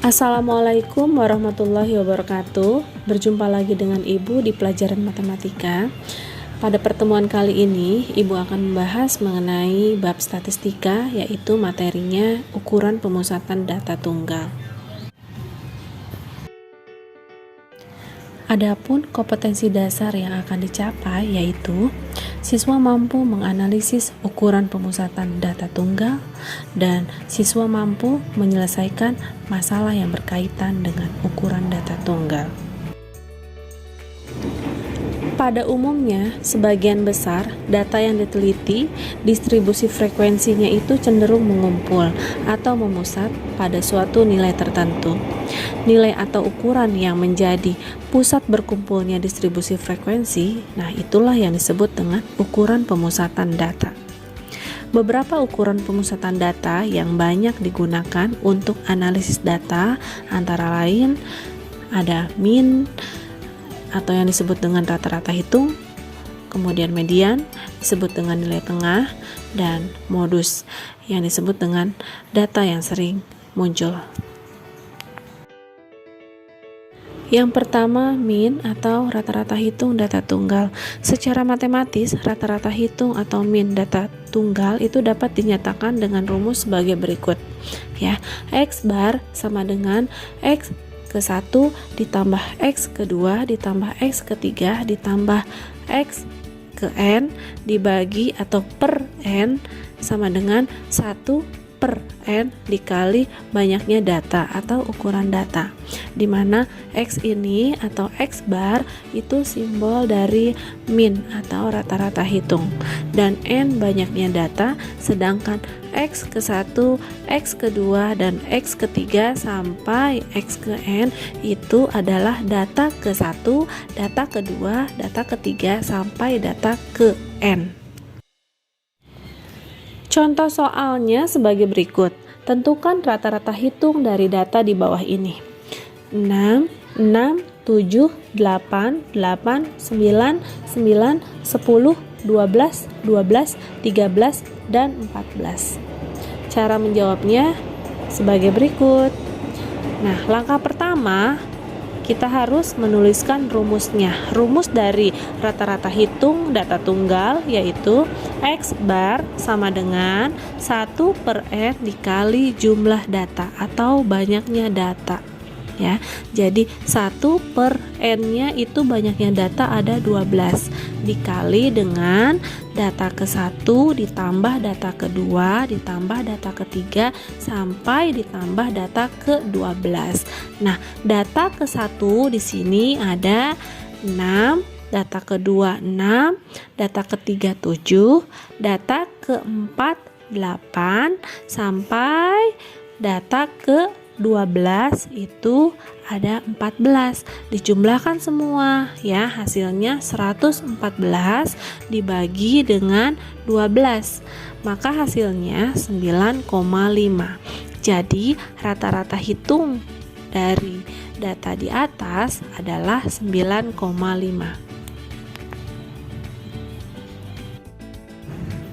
Assalamualaikum warahmatullahi wabarakatuh. Berjumpa lagi dengan Ibu di pelajaran matematika. Pada pertemuan kali ini, Ibu akan membahas mengenai bab statistika, yaitu materinya ukuran pemusatan data tunggal. Adapun kompetensi dasar yang akan dicapai yaitu siswa mampu menganalisis ukuran pemusatan data tunggal dan siswa mampu menyelesaikan masalah yang berkaitan dengan ukuran data tunggal. Pada umumnya, sebagian besar data yang diteliti, distribusi frekuensinya itu cenderung mengumpul atau memusat pada suatu nilai tertentu. Nilai atau ukuran yang menjadi pusat berkumpulnya distribusi frekuensi, nah itulah yang disebut dengan ukuran pemusatan data. Beberapa ukuran pemusatan data yang banyak digunakan untuk analisis data antara lain ada min atau yang disebut dengan rata-rata hitung, kemudian median disebut dengan nilai tengah, dan modus yang disebut dengan data yang sering muncul. Yang pertama, min atau rata-rata hitung data tunggal. Secara matematis, rata-rata hitung atau min data tunggal itu dapat dinyatakan dengan rumus sebagai berikut. Ya, X bar sama dengan X ke 1 ditambah X ke 2 ditambah X ke 3 ditambah X ke N dibagi atau per N sama dengan 1 per N dikali banyaknya data atau ukuran data, di mana X ini atau X bar itu simbol dari min atau rata-rata hitung, dan N banyaknya data, sedangkan X ke 1, X ke 2, dan X ke 3 sampai X ke N itu adalah data ke 1, data ke 2, data ke 3 sampai data ke N. Contoh soalnya sebagai berikut. Tentukan rata-rata hitung dari data di bawah ini. 6, 6, 7, 8, 8, 9, 9, 10, 12, 12, 13, dan 14. Cara menjawabnya sebagai berikut. Nah, langkah pertama kita harus menuliskan rumusnya. Rumus dari rata-rata hitung data tunggal yaitu X bar sama dengan 1 per N dikali jumlah data atau banyaknya data. Ya, jadi 1 per N-nya itu banyaknya data ada 12 dikali dengan data ke 1 ditambah data kedua ditambah data ketiga sampai ditambah data ke 12. Nah, data ke 1 di sini ada 6, data kedua 6, data ketiga 7, data keempat 8 sampai data ke 12 itu ada 14. Dijumlahkan semua ya, hasilnya 114 dibagi dengan 12, maka hasilnya 9,5. Jadi rata-rata hitung dari data di atas adalah 9,5.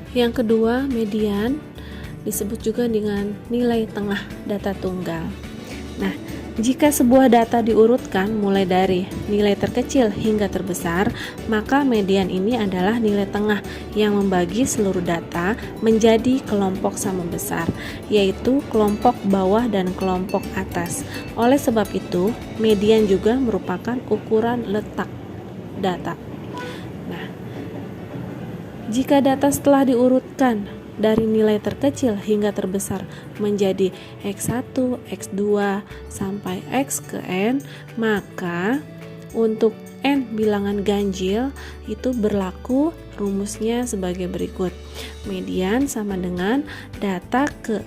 Yang kedua, median disebut juga dengan nilai tengah data tunggal. Nah, jika sebuah data diurutkan mulai dari nilai terkecil hingga terbesar, maka median ini adalah nilai tengah yang membagi seluruh data menjadi kelompok sama besar, yaitu kelompok bawah dan kelompok atas. Oleh sebab itu, median juga merupakan ukuran letak data. Nah, jika data setelah diurutkan dari nilai terkecil hingga terbesar menjadi X1, X2, sampai X ke N, maka untuk N bilangan ganjil itu berlaku rumusnya sebagai berikut. Median sama dengan data ke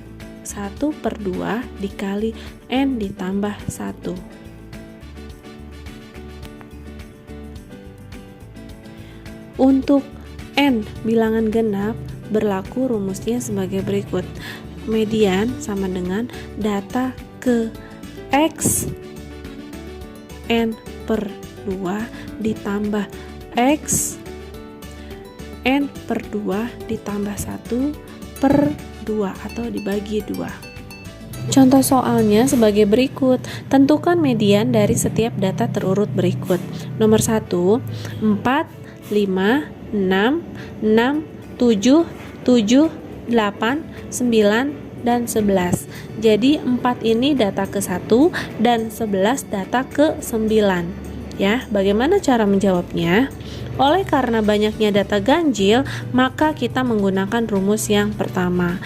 1 per 2 dikali N ditambah 1. Untuk N bilangan genap berlaku rumusnya sebagai berikut. Median sama dengan data ke X N per 2 ditambah X N per 2 ditambah 1 per 2 atau dibagi 2. Contoh soalnya sebagai berikut. Tentukan median dari setiap data terurut berikut. Nomor 1, 4, 5, 6, 6, 7, 7, 8, 9, dan 11. Jadi 4 ini data ke-1 dan 11 data ke-9. Ya, bagaimana cara menjawabnya? Oleh karena banyaknya data ganjil, maka kita menggunakan rumus yang pertama.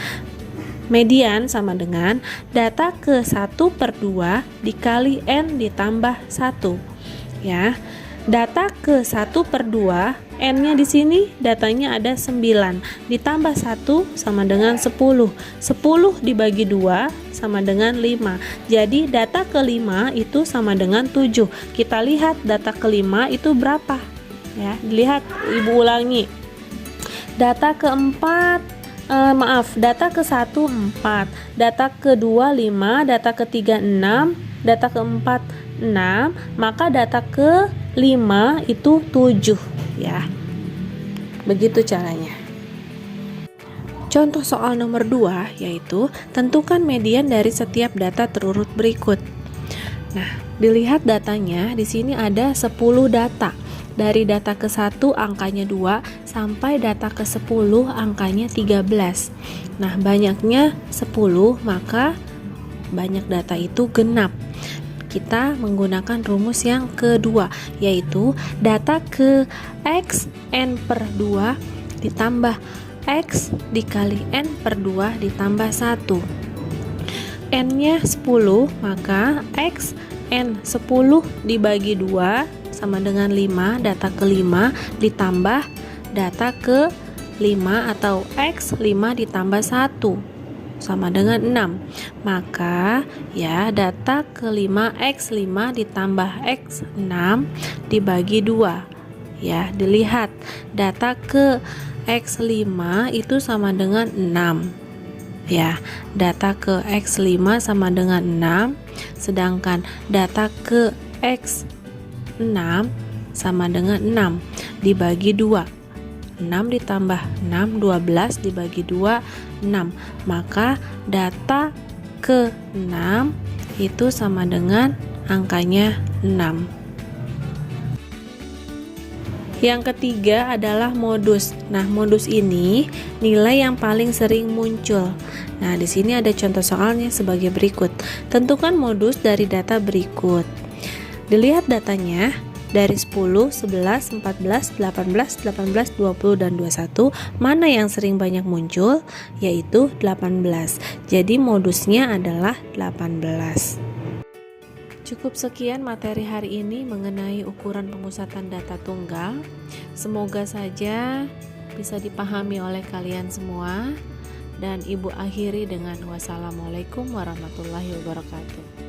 Median sama dengan data ke-1/2 dikali N ditambah 1. Ya. Data ke-1/2, N-nya di sini datanya ada 9, ditambah 1 sama dengan 10. 10 dibagi 2 sama dengan 5. Jadi data ke-5 itu sama dengan 7. Kita lihat data ke-5 itu berapa? Ya, dilihat, Ibu ulangi. Data ke-4 data ke-1 4, data ke-2 5, data ke-3 6, data ke-4 6, maka data ke-5 itu 7 ya. Begitu caranya. Contoh soal nomor 2 yaitu tentukan median dari setiap data terurut berikut. Nah, dilihat datanya, di sini ada 10 data. Dari data ke-1 angkanya 2 sampai data ke-10 angkanya 13. Nah, banyaknya 10, maka banyak data itu genap. Kita menggunakan rumus yang kedua, yaitu data ke X N/2 ditambah X dikali N/2 ditambah 1. N-nya 10, maka X N10 dibagi 2 sama dengan 5, data ke-5 ditambah data ke-5 atau X5 ditambah 1 sama dengan 6. Maka ya data ke-5 X5 ditambah X6 dibagi 2. Ya, dilihat data ke X5 itu sama dengan 6. Ya, data ke X5 sama dengan 6, sedangkan data ke X6 sama dengan 6 dibagi 2. 6 ditambah 6, 12 dibagi 2, 6. Maka data ke-6 itu sama dengan angkanya 6. Yang ketiga adalah modus. Nah, modus ini nilai yang paling sering muncul. Nah, di sini ada contoh soalnya sebagai berikut. Tentukan modus dari data berikut. Dilihat datanya, dari 10, 11, 14, 18, 18, 20, dan 21, mana yang sering banyak muncul? Yaitu 18. Jadi modusnya adalah 18. Cukup sekian materi hari ini mengenai ukuran pemusatan data tunggal. Semoga saja bisa dipahami oleh kalian semua. Dan Ibu akhiri dengan wassalamualaikum warahmatullahi wabarakatuh.